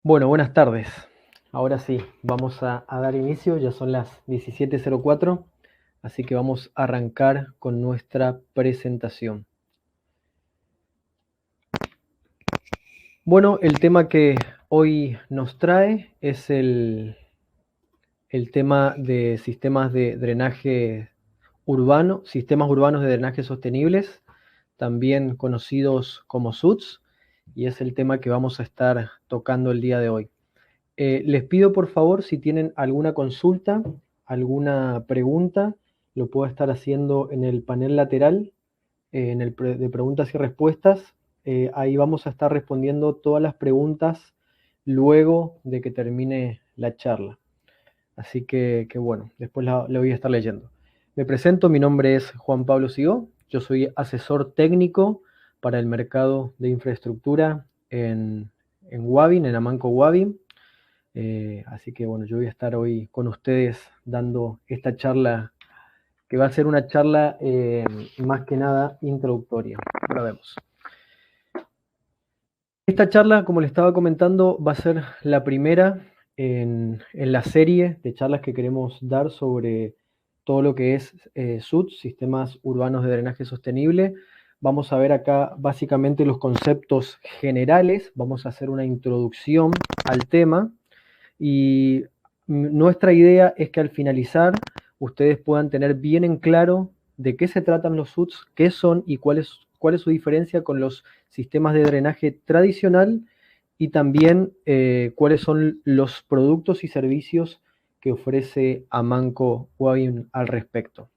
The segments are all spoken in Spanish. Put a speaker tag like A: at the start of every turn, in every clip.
A: Bueno, buenas tardes. Ahora sí, vamos a dar inicio, ya son las 17:04, así que vamos a arrancar con nuestra presentación. Bueno, el tema que hoy nos trae es el tema de sistemas de drenaje urbano, sistemas urbanos de drenaje sostenibles, también conocidos como SUDS, y es el tema que vamos a estar tocando el día de hoy. Les pido por favor, si tienen alguna consulta, alguna pregunta, lo puedo estar haciendo en el panel lateral, en el de preguntas y respuestas. Ahí vamos a estar respondiendo todas las preguntas luego de que termine la charla. Así que bueno, después la voy a estar leyendo. Me presento, mi nombre es Juan Pablo Sigó, yo soy asesor técnico para el mercado de infraestructura en Wavin, en Amanco Wavin. Así que bueno, yo voy a estar hoy con ustedes dando esta charla, que va a ser una charla más que nada introductoria. Ahora vemos. Esta charla, como les estaba comentando, va a ser la primera en la serie de charlas que queremos dar sobre todo lo que es SUDS, Sistemas Urbanos de Drenaje Sostenible. Vamos a ver acá básicamente los conceptos generales, vamos a hacer una introducción al tema. Y nuestra idea es que al finalizar ustedes puedan tener bien en claro de qué se tratan los SUDS, qué son y cuál es su diferencia con los sistemas de drenaje tradicional y también cuáles son los productos y servicios que ofrece Amanco Wavin al respecto.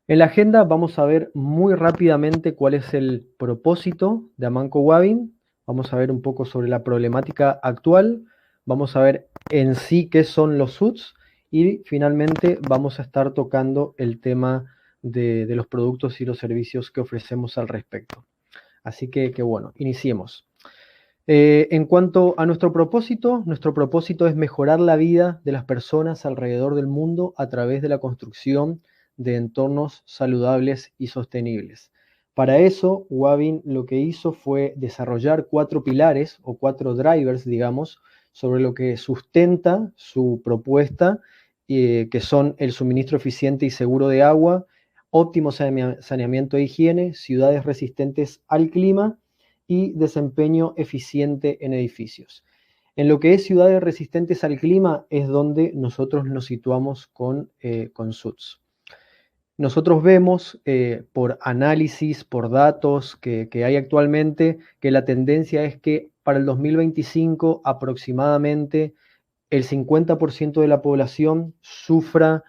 A: En la agenda vamos a ver muy rápidamente cuál es el propósito de Amanco Wavin, vamos a ver un poco sobre la problemática actual, vamos a ver en sí qué son los SUDS y finalmente vamos a estar tocando el tema de los productos y los servicios que ofrecemos al respecto. Así que bueno, iniciemos. En cuanto a nuestro propósito es mejorar la vida de las personas alrededor del mundo a través de la construcción de entornos saludables y sostenibles. Para eso, Wavin lo que hizo fue desarrollar 4 pilares o 4 drivers, digamos, sobre lo que sustenta su propuesta, que son el suministro eficiente y seguro de agua, óptimo saneamiento e higiene, ciudades resistentes al clima y desempeño eficiente en edificios. En lo que es ciudades resistentes al clima es donde nosotros nos situamos con SUDS. Nosotros vemos por análisis, por datos que hay actualmente, que la tendencia es que para el 2025 aproximadamente el 50% de la población sufra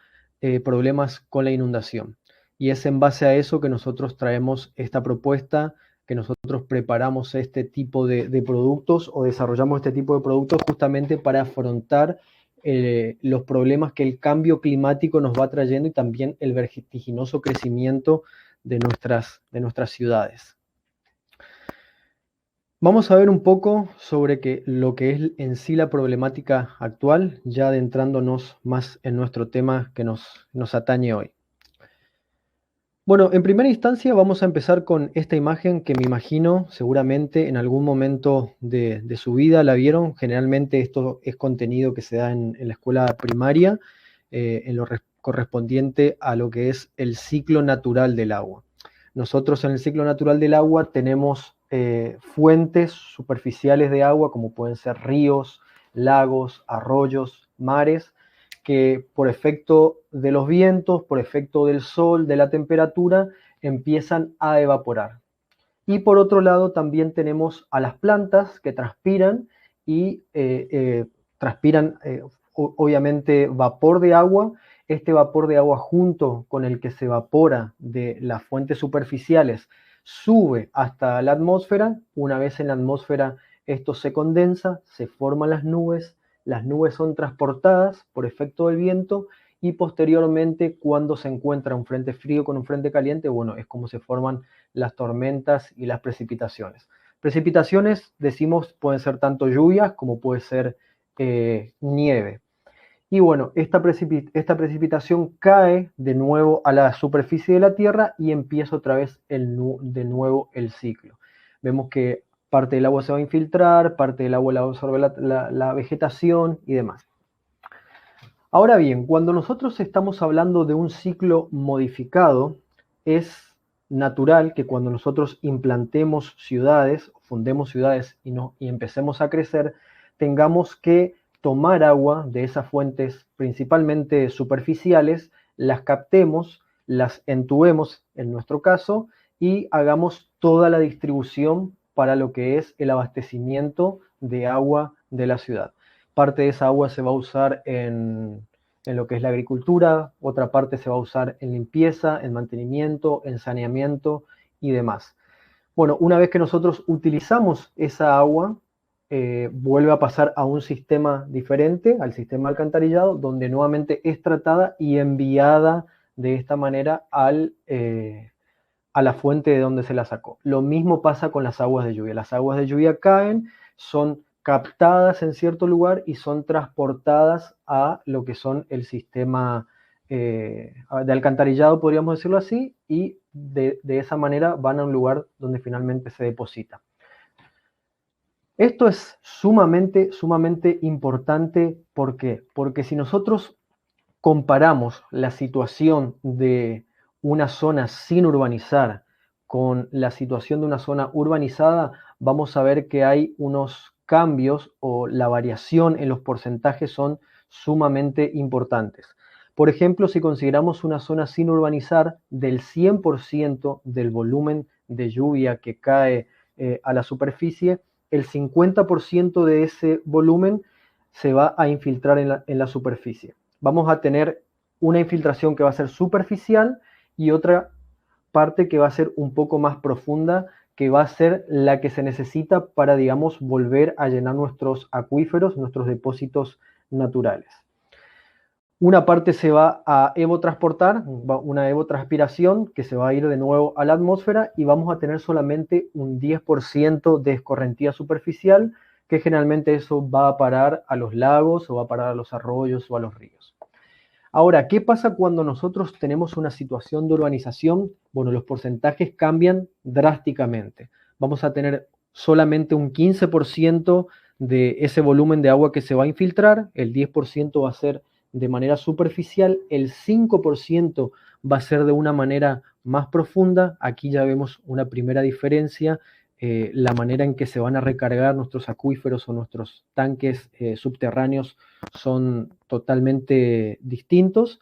A: problemas con la inundación. Y es en base a eso que nosotros traemos esta propuesta, que nosotros preparamos este tipo de productos o desarrollamos este tipo de productos justamente para afrontar los problemas que el cambio climático nos va trayendo y también el vertiginoso crecimiento de nuestras ciudades. Vamos a ver un poco sobre lo que es en sí la problemática actual, ya adentrándonos más en nuestro tema que nos atañe hoy. Bueno, en primera instancia vamos a empezar con esta imagen que me imagino seguramente en algún momento de su vida la vieron. Generalmente esto es contenido que se da en la escuela primaria, en lo correspondiente a lo que es el ciclo natural del agua. Nosotros en el ciclo natural del agua tenemos fuentes superficiales de agua como pueden ser ríos, lagos, arroyos, mares, que por efecto de los vientos, por efecto del sol, de la temperatura, empiezan a evaporar. Y por otro lado también tenemos a las plantas que transpiran y transpiran obviamente vapor de agua. Este vapor de agua junto con el que se evapora de las fuentes superficiales sube hasta la atmósfera. Una vez en la atmósfera esto se condensa, se forman las nubes son transportadas por efecto del viento y posteriormente cuando se encuentra un frente frío con un frente caliente, bueno, es como se forman las tormentas y las precipitaciones. Precipitaciones, decimos, pueden ser tanto lluvias como puede ser nieve. Y bueno, esta precipitación cae de nuevo a la superficie de la Tierra y empieza otra vez de nuevo el ciclo. Vemos que Parte del agua se va a infiltrar, parte del agua la absorbe la vegetación y demás. Ahora bien, cuando nosotros estamos hablando de un ciclo modificado, es natural que cuando nosotros implantemos ciudades, fundemos ciudades y empecemos a crecer, tengamos que tomar agua de esas fuentes principalmente superficiales, las captemos, las entubemos en nuestro caso y hagamos toda la distribución para lo que es el abastecimiento de agua de la ciudad. Parte de esa agua se va a usar en lo que es la agricultura, otra parte se va a usar en limpieza, en mantenimiento, en saneamiento y demás. Bueno, una vez que nosotros utilizamos esa agua, vuelve a pasar a un sistema diferente, al sistema alcantarillado, donde nuevamente es tratada y enviada de esta manera a la fuente de donde se la sacó. Lo mismo pasa con las aguas de lluvia. Las aguas de lluvia caen, son captadas en cierto lugar y son transportadas a lo que son el sistema de alcantarillado, podríamos decirlo así, y de esa manera van a un lugar donde finalmente se deposita. Esto es sumamente, sumamente importante. ¿Por qué? Porque si nosotros comparamos la situación de una zona sin urbanizar con la situación de una zona urbanizada, vamos a ver que hay unos cambios o la variación en los porcentajes son sumamente importantes. Por ejemplo, si consideramos una zona sin urbanizar, del 100% del volumen de lluvia que cae a la superficie, el 50% de ese volumen se va a infiltrar en la superficie. Vamos a tener una infiltración que va a ser superficial y otra parte que va a ser un poco más profunda, que va a ser la que se necesita para, digamos, volver a llenar nuestros acuíferos, nuestros depósitos naturales. Una parte se va a evotransportar, una evotranspiración que se va a ir de nuevo a la atmósfera y vamos a tener solamente un 10% de escorrentía superficial, que generalmente eso va a parar a los lagos o va a parar a los arroyos o a los ríos. Ahora, ¿qué pasa cuando nosotros tenemos una situación de urbanización? Bueno, los porcentajes cambian drásticamente. Vamos a tener solamente un 15% de ese volumen de agua que se va a infiltrar, el 10% va a ser de manera superficial, el 5% va a ser de una manera más profunda. Aquí ya vemos una primera diferencia, la manera en que se van a recargar nuestros acuíferos o nuestros tanques subterráneos son totalmente distintos.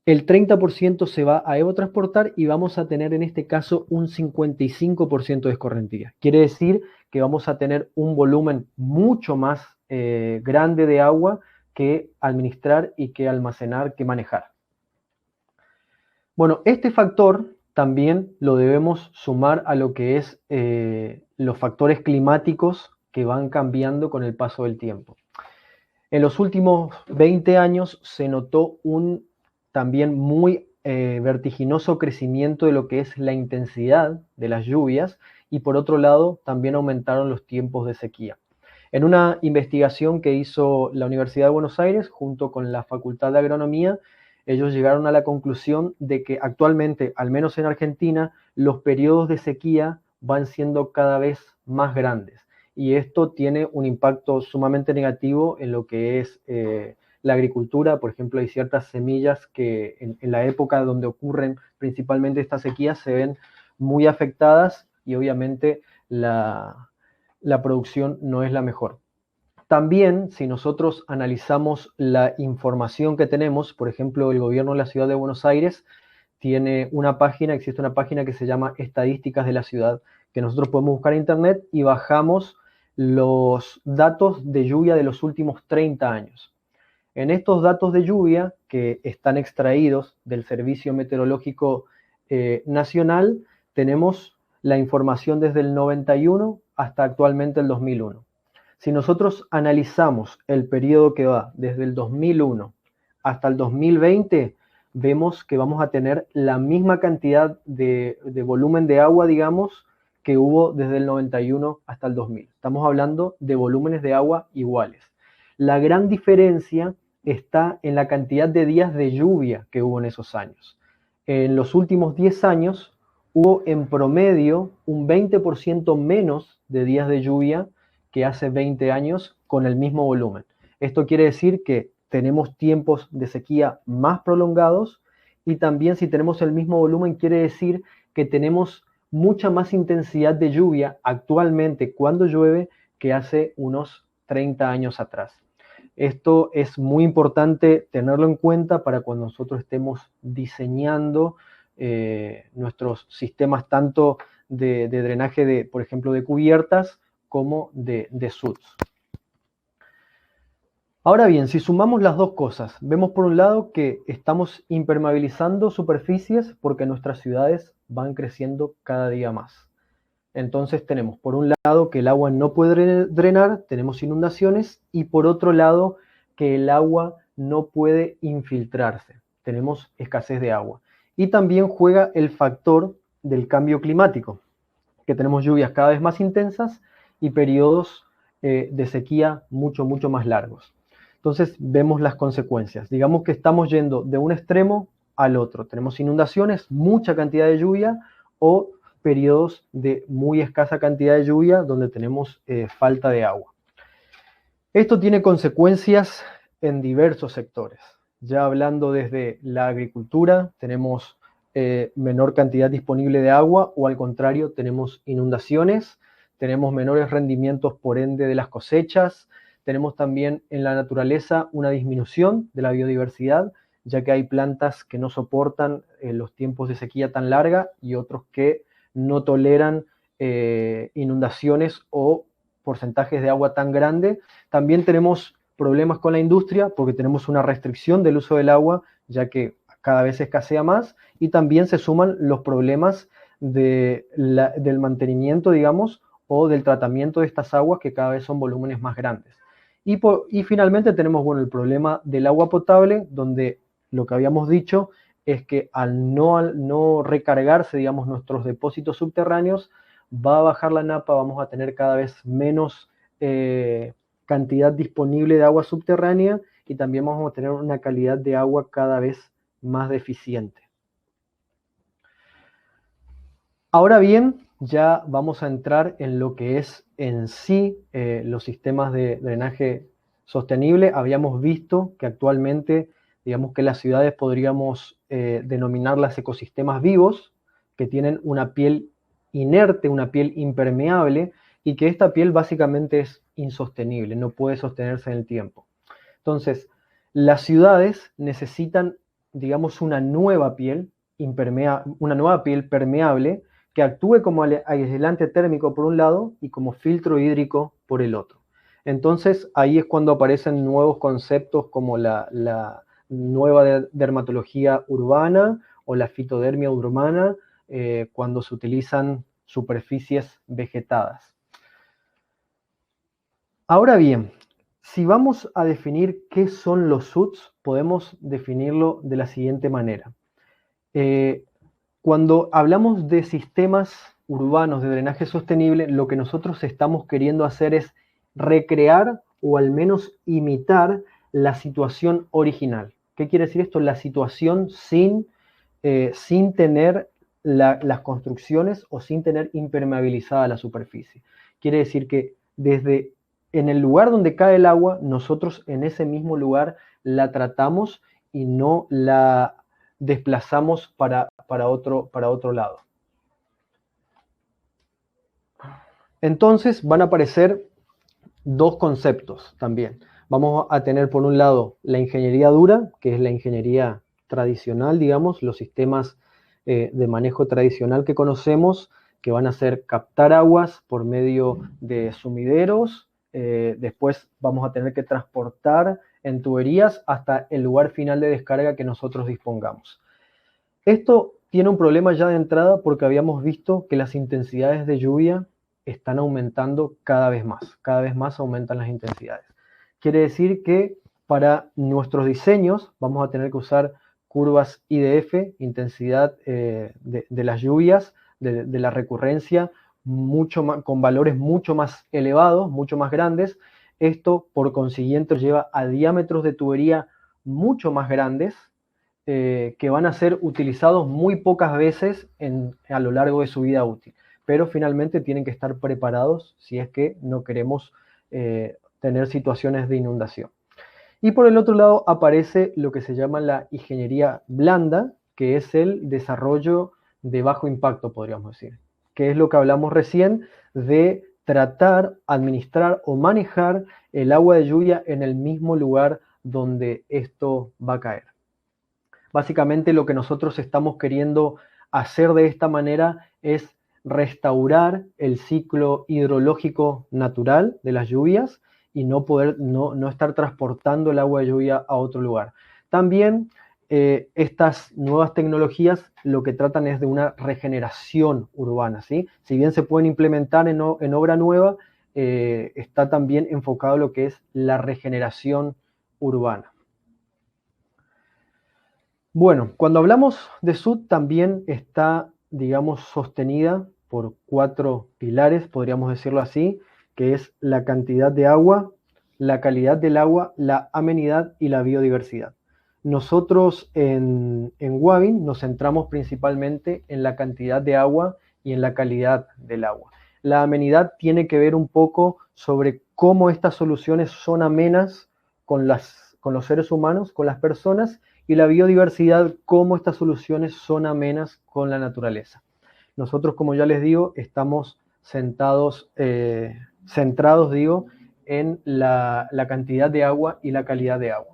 A: El 30% se va a evotransportar y vamos a tener en este caso un 55% de escorrentía. Quiere decir que vamos a tener un volumen mucho más grande de agua que administrar y que almacenar, que manejar. Bueno, este factor también lo debemos sumar a lo que es los factores climáticos que van cambiando con el paso del tiempo. En los últimos 20 años se notó un también muy vertiginoso crecimiento de lo que es la intensidad de las lluvias y por otro lado también aumentaron los tiempos de sequía. En una investigación que hizo la Universidad de Buenos Aires junto con la Facultad de Agronomía, ellos llegaron a la conclusión de que actualmente, al menos en Argentina, los periodos de sequía van siendo cada vez más grandes. Y esto tiene un impacto sumamente negativo en lo que es la agricultura. Por ejemplo, hay ciertas semillas que en la época donde ocurren principalmente estas sequías se ven muy afectadas y obviamente la producción no es la mejor. También, si nosotros analizamos la información que tenemos, por ejemplo, el gobierno de la ciudad de Buenos Aires tiene una página, existe una página que se llama Estadísticas de la Ciudad, que nosotros podemos buscar en internet y bajamos los datos de lluvia de los últimos 30 años. En estos datos de lluvia, que están extraídos del Servicio Meteorológico Nacional, tenemos la información desde el 91 hasta actualmente el 2001. Si nosotros analizamos el periodo que va desde el 2001 hasta el 2020, vemos que vamos a tener la misma cantidad de volumen de agua, digamos, que hubo desde el 91 hasta el 2000. Estamos hablando de volúmenes de agua iguales. La gran diferencia está en la cantidad de días de lluvia que hubo en esos años. En los últimos 10 años hubo en promedio un 20% menos de días de lluvia que hace 20 años con el mismo volumen. Esto quiere decir que tenemos tiempos de sequía más prolongados y también si tenemos el mismo volumen quiere decir que tenemos mucha más intensidad de lluvia actualmente cuando llueve que hace unos 30 años atrás. Esto es muy importante tenerlo en cuenta para cuando nosotros estemos diseñando nuestros sistemas tanto de drenaje, por ejemplo, de cubiertas como de SUDS. Ahora bien, si sumamos las dos cosas, vemos por un lado que estamos impermeabilizando superficies porque nuestras ciudades van creciendo cada día más. Entonces tenemos por un lado que el agua no puede drenar, tenemos inundaciones, y por otro lado que el agua no puede infiltrarse, tenemos escasez de agua. Y también juega el factor del cambio climático, que tenemos lluvias cada vez más intensas y periodos de sequía mucho más largos. Entonces vemos las consecuencias. Digamos que estamos yendo de un extremo al otro. Tenemos inundaciones, mucha cantidad de lluvia, o periodos de muy escasa cantidad de lluvia donde tenemos falta de agua. Esto tiene consecuencias en diversos sectores. Ya hablando desde la agricultura, tenemos menor cantidad disponible de agua, o al contrario, tenemos inundaciones, tenemos menores rendimientos por ende de las cosechas, tenemos también en la naturaleza una disminución de la biodiversidad, ya que hay plantas que no soportan los tiempos de sequía tan larga y otros que no toleran inundaciones o porcentajes de agua tan grande. También tenemos problemas con la industria porque tenemos una restricción del uso del agua, ya que cada vez escasea más, y también se suman los problemas del mantenimiento, digamos, o del tratamiento de estas aguas, que cada vez son volúmenes más grandes. Y finalmente tenemos, bueno, el problema del agua potable, donde lo que habíamos dicho es que al no recargarse, digamos, nuestros depósitos subterráneos, va a bajar la napa, vamos a tener cada vez menos cantidad disponible de agua subterránea, y también vamos a tener una calidad de agua cada vez más deficiente. Ahora bien, ya vamos a entrar en lo que es en sí los sistemas de drenaje sostenible. Habíamos visto que actualmente, digamos que las ciudades podríamos denominarlas ecosistemas vivos, que tienen una piel inerte, una piel impermeable, y que esta piel básicamente es insostenible, no puede sostenerse en el tiempo. Entonces, las ciudades necesitan, digamos, una nueva piel permeable, que actúe como aislante térmico por un lado y como filtro hídrico por el otro. Entonces ahí es cuando aparecen nuevos conceptos como la nueva dermatología urbana o la fitodermia urbana, cuando se utilizan superficies vegetadas. Ahora bien, si vamos a definir qué son los SUDS, podemos definirlo de la siguiente manera. Cuando hablamos de sistemas urbanos de drenaje sostenible, lo que nosotros estamos queriendo hacer es recrear o al menos imitar la situación original. ¿Qué quiere decir esto? La situación sin tener las construcciones o sin tener impermeabilizada la superficie. Quiere decir que desde en el lugar donde cae el agua, nosotros en ese mismo lugar la tratamos y no la desplazamos para otro lado. Entonces van a aparecer dos conceptos también. Vamos a tener por un lado la ingeniería dura, que es la ingeniería tradicional, digamos, los sistemas de manejo tradicional que conocemos, que van a ser captar aguas por medio de sumideros, después vamos a tener que transportar en tuberías hasta el lugar final de descarga que nosotros dispongamos. Esto tiene un problema ya de entrada porque habíamos visto que las intensidades de lluvia están aumentando cada vez más aumentan las intensidades. Quiere decir que para nuestros diseños vamos a tener que usar curvas IDF, intensidad de las lluvias, de la recurrencia, con valores mucho más elevados, mucho más grandes. Esto, por consiguiente, lleva a diámetros de tubería mucho más grandes, que van a ser utilizados muy pocas veces a lo largo de su vida útil, pero finalmente tienen que estar preparados si es que no queremos tener situaciones de inundación. Y por el otro lado aparece lo que se llama la ingeniería blanda, que es el desarrollo de bajo impacto, podríamos decir, que es lo que hablamos recién de tratar, administrar o manejar el agua de lluvia en el mismo lugar donde esto va a caer. Básicamente lo que nosotros estamos queriendo hacer de esta manera es restaurar el ciclo hidrológico natural de las lluvias y no estar transportando el agua de lluvia a otro lugar. También estas nuevas tecnologías lo que tratan es de una regeneración urbana, ¿sí? Si bien se pueden implementar en obra nueva, está también enfocado lo que es la regeneración urbana. Bueno, cuando hablamos de SUD también está, digamos, sostenida por 4 pilares, podríamos decirlo así, que es la cantidad de agua, la calidad del agua, la amenidad y la biodiversidad. Nosotros en Wavin nos centramos principalmente en la cantidad de agua y en la calidad del agua. La amenidad tiene que ver un poco sobre cómo estas soluciones son amenas con los seres humanos, con las personas, y la biodiversidad, cómo estas soluciones son amenas con la naturaleza. Nosotros, como ya les digo, estamos centrados, en la cantidad de agua y la calidad de agua.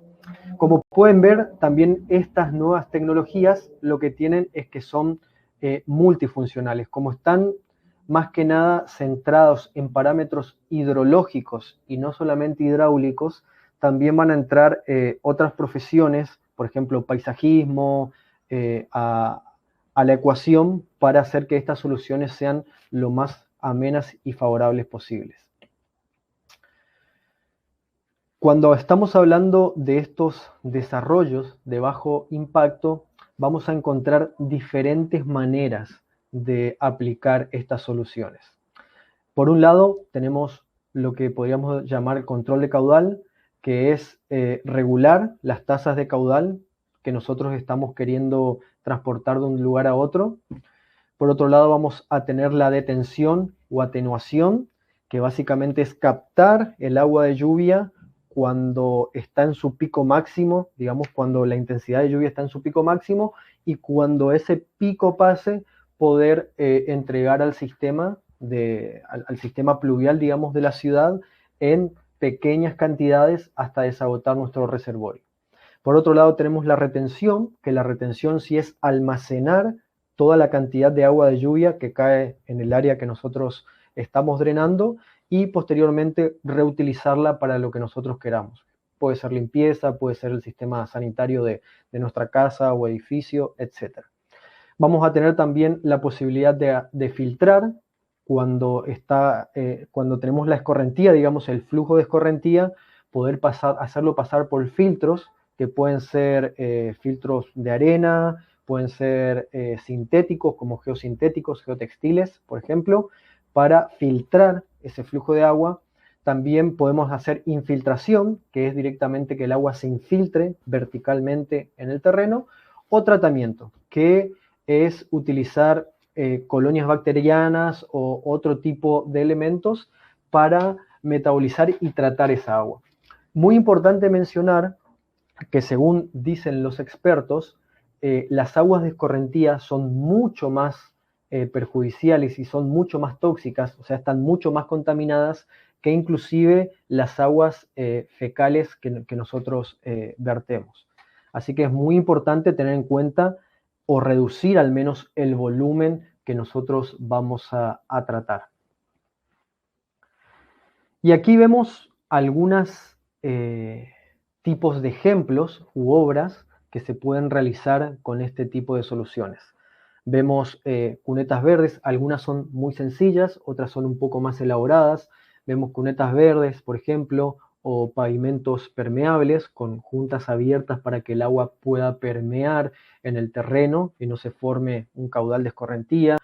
A: Como pueden ver, también estas nuevas tecnologías lo que tienen es que son multifuncionales. Como están más que nada centrados en parámetros hidrológicos y no solamente hidráulicos, también van a entrar otras profesiones, por ejemplo, paisajismo, a la ecuación para hacer que estas soluciones sean lo más amenas y favorables posibles. Cuando estamos hablando de estos desarrollos de bajo impacto, vamos a encontrar diferentes maneras de aplicar estas soluciones. Por un lado, tenemos lo que podríamos llamar el control de caudal, que es regular las tasas de caudal que nosotros estamos queriendo transportar de un lugar a otro. Por otro lado, vamos a tener la detención o atenuación, que básicamente es captar el agua de lluvia cuando está en su pico máximo, digamos, cuando la intensidad de lluvia está en su pico máximo, y cuando ese pico pase, poder entregar al sistema pluvial, digamos, de la ciudad en pequeñas cantidades hasta desagotar nuestro reservorio. Por otro lado, tenemos la retención, que la retención sí es almacenar toda la cantidad de agua de lluvia que cae en el área que nosotros estamos drenando y posteriormente reutilizarla para lo que nosotros queramos. Puede ser limpieza, puede ser el sistema sanitario de nuestra casa o edificio, etc. Vamos a tener también la posibilidad de filtrar cuando tenemos la escorrentía, digamos el flujo de escorrentía, poder hacerlo pasar por filtros que pueden ser filtros de arena, pueden ser sintéticos como geosintéticos, geotextiles, por ejemplo, para filtrar ese flujo de agua. También podemos hacer infiltración, que es directamente que el agua se infiltre verticalmente en el terreno, o tratamiento, que es utilizar colonias bacterianas o otro tipo de elementos para metabolizar y tratar esa agua. Muy importante mencionar que según dicen los expertos, las aguas de escorrentía son mucho más perjudiciales y son mucho más tóxicas, o sea, están mucho más contaminadas que inclusive las aguas fecales que nosotros vertemos. Así que es muy importante tener en cuenta o reducir al menos el volumen que nosotros vamos a tratar. Y aquí vemos algunos tipos de ejemplos u obras que se pueden realizar con este tipo de soluciones. Vemos cunetas verdes, algunas son muy sencillas, otras son un poco más elaboradas. Vemos cunetas verdes, por ejemplo, o pavimentos permeables con juntas abiertas para que el agua pueda permear en el terreno y no se forme un caudal de escorrentía.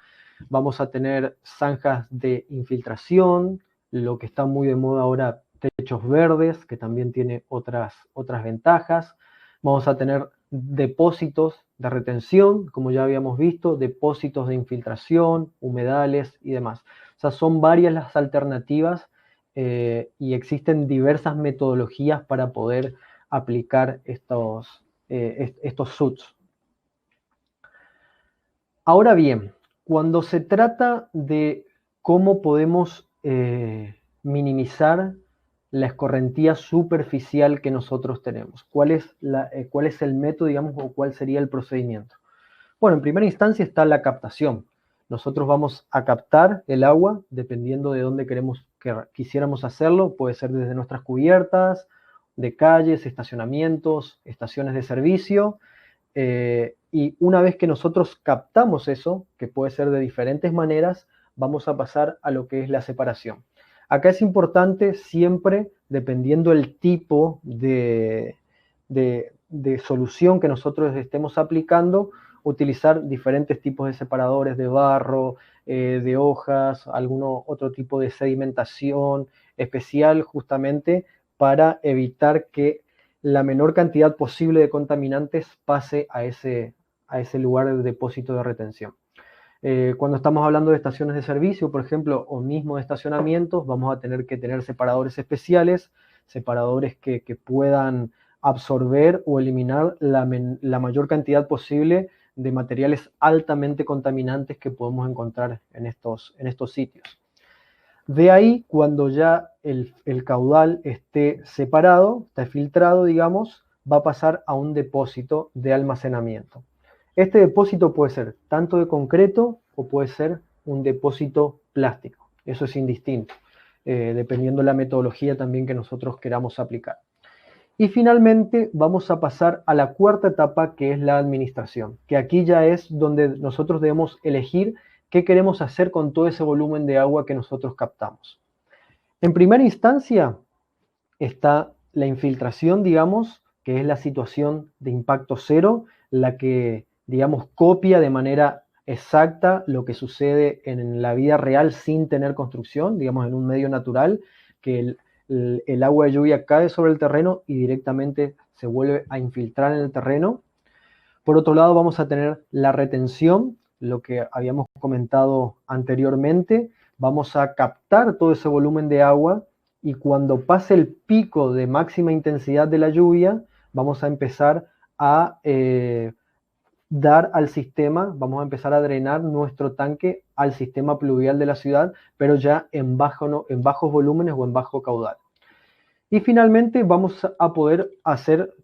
A: Vamos a tener zanjas de infiltración, lo que está muy de moda ahora, techos verdes, que también tiene otras ventajas. Vamos a tener depósitos de retención, como ya habíamos visto, depósitos de infiltración, humedales y demás. O sea, son varias las alternativas y existen diversas metodologías para poder aplicar estos SUTs. Ahora bien, cuando se trata de cómo podemos minimizar la escorrentía superficial que nosotros tenemos, cuál es el método, digamos, o cuál sería el procedimiento. Bueno, en primera instancia está la captación. Nosotros vamos a captar el agua dependiendo de dónde quisiéramos hacerlo. Puede ser desde nuestras cubiertas, de calles, estacionamientos, estaciones de servicio. Y una vez que nosotros captamos eso, que puede ser de diferentes maneras, vamos a pasar a lo que es la separación. Acá es importante siempre, dependiendo el tipo de solución que nosotros estemos aplicando, utilizar diferentes tipos de separadores de barro, de hojas, algún otro tipo de sedimentación especial justamente para evitar que la menor cantidad posible de contaminantes pase a ese lugar de depósito de retención. Cuando estamos hablando de estaciones de servicio, por ejemplo, o mismo de estacionamientos, vamos a tener que tener separadores especiales, separadores que puedan absorber o eliminar la mayor cantidad posible de materiales altamente contaminantes que podemos encontrar en estos sitios. De ahí, cuando ya el caudal esté separado, está filtrado, digamos, va a pasar a un depósito de almacenamiento. Este depósito puede ser tanto de concreto o puede ser un depósito plástico. Eso es indistinto, dependiendo de la metodología también que nosotros queramos aplicar. Y finalmente vamos a pasar a la cuarta etapa, que es la administración, que aquí ya es donde nosotros debemos elegir qué queremos hacer con todo ese volumen de agua que nosotros captamos. En primera instancia está la infiltración, digamos, que es la situación de impacto cero, la que, digamos, copia de manera exacta lo que sucede en la vida real sin tener construcción, digamos, en un medio natural, que el agua de lluvia cae sobre el terreno y directamente se vuelve a infiltrar en el terreno. Por otro lado, vamos a tener la retención, lo que habíamos comentado anteriormente. Vamos a captar todo ese volumen de agua y cuando pase el pico de máxima intensidad de la lluvia, vamos a empezar a dar al sistema, vamos a empezar a drenar nuestro tanque al sistema pluvial de la ciudad, pero ya en bajos volúmenes o en bajo caudal. Y finalmente vamos a poder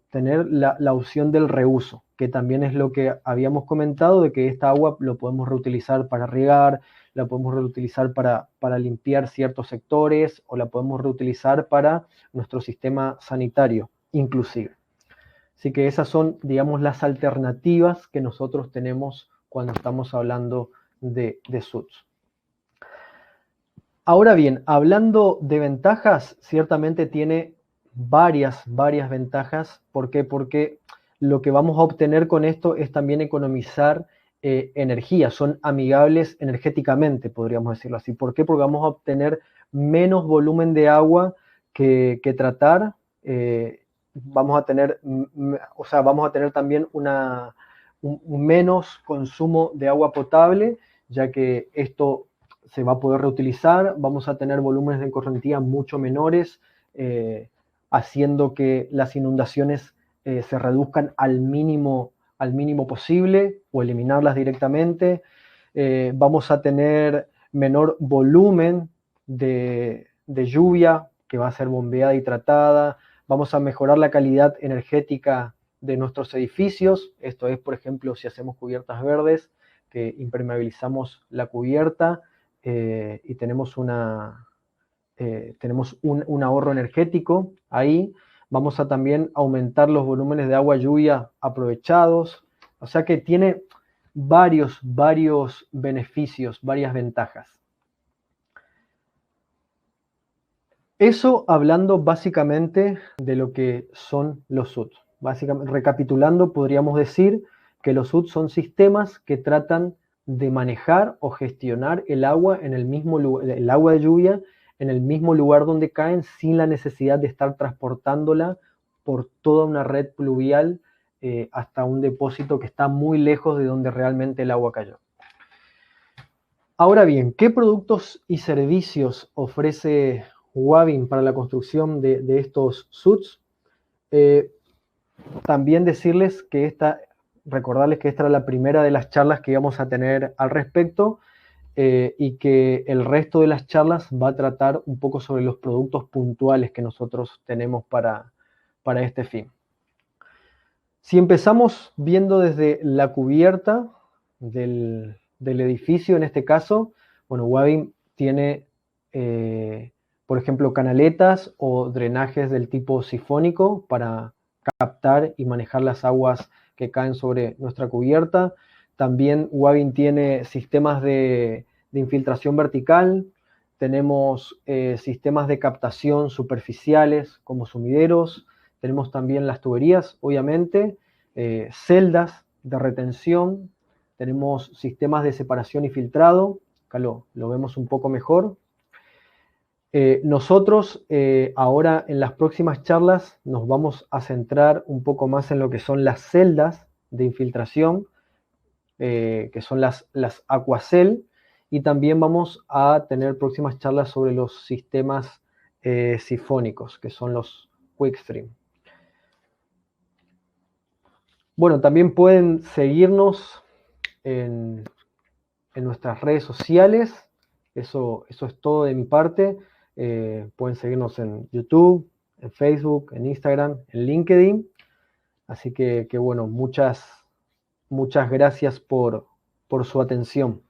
A: tener la opción del reuso, que también es lo que habíamos comentado, de que esta agua lo podemos reutilizar para regar, la podemos reutilizar para limpiar ciertos sectores o la podemos reutilizar para nuestro sistema sanitario, inclusive. Así que esas son, digamos, las alternativas que nosotros tenemos cuando estamos hablando de SUTs. Ahora bien, hablando de ventajas, ciertamente tiene varias ventajas. ¿Por qué? Porque lo que vamos a obtener con esto es también economizar energía. Son amigables energéticamente, podríamos decirlo así. ¿Por qué? Porque vamos a obtener menos volumen de agua que tratar. Vamos a tener también un menos consumo de agua potable, ya que esto se va a poder reutilizar, vamos a tener volúmenes de escorrentía mucho menores, haciendo que las inundaciones se reduzcan al mínimo posible o eliminarlas directamente. Vamos a tener menor volumen de lluvia que va a ser bombeada y tratada. Vamos a mejorar la calidad energética de nuestros edificios. Esto es, por ejemplo, si hacemos cubiertas verdes, que impermeabilizamos la cubierta, y tenemos un ahorro energético ahí. Vamos a también aumentar los volúmenes de agua lluvia aprovechados. O sea que tiene varios beneficios, varias ventajas. Eso hablando básicamente de lo que son los SUTs. Básicamente, recapitulando, podríamos decir que los SUTs son sistemas que tratan de manejar o gestionar el agua en el mismo lugar, el agua de lluvia en el mismo lugar donde caen, sin la necesidad de estar transportándola por toda una red pluvial hasta un depósito que está muy lejos de donde realmente el agua cayó. Ahora bien, ¿qué productos y servicios ofrece Wavin para la construcción de estos SUTs? También decirles que recordarles que esta era la primera de las charlas que íbamos a tener al respecto, y que el resto de las charlas va a tratar un poco sobre los productos puntuales que nosotros tenemos para este fin. Si empezamos viendo desde la cubierta del edificio, en este caso, bueno, Wavin tiene, por ejemplo, canaletas o drenajes del tipo sifónico para captar y manejar las aguas que caen sobre nuestra cubierta. También Wavin tiene sistemas de infiltración vertical, tenemos sistemas de captación superficiales como sumideros, tenemos también las tuberías, obviamente, celdas de retención, tenemos sistemas de separación y filtrado, acá lo vemos un poco mejor. Nosotros ahora en las próximas charlas nos vamos a centrar un poco más en lo que son las celdas de infiltración, que son las Aquacel, y también vamos a tener próximas charlas sobre los sistemas sifónicos, que son los Quickstream. Bueno, también pueden seguirnos en nuestras redes sociales. Eso es todo de mi parte. Pueden seguirnos en YouTube, en Facebook, en Instagram, en LinkedIn. Así que bueno, muchas gracias por su atención.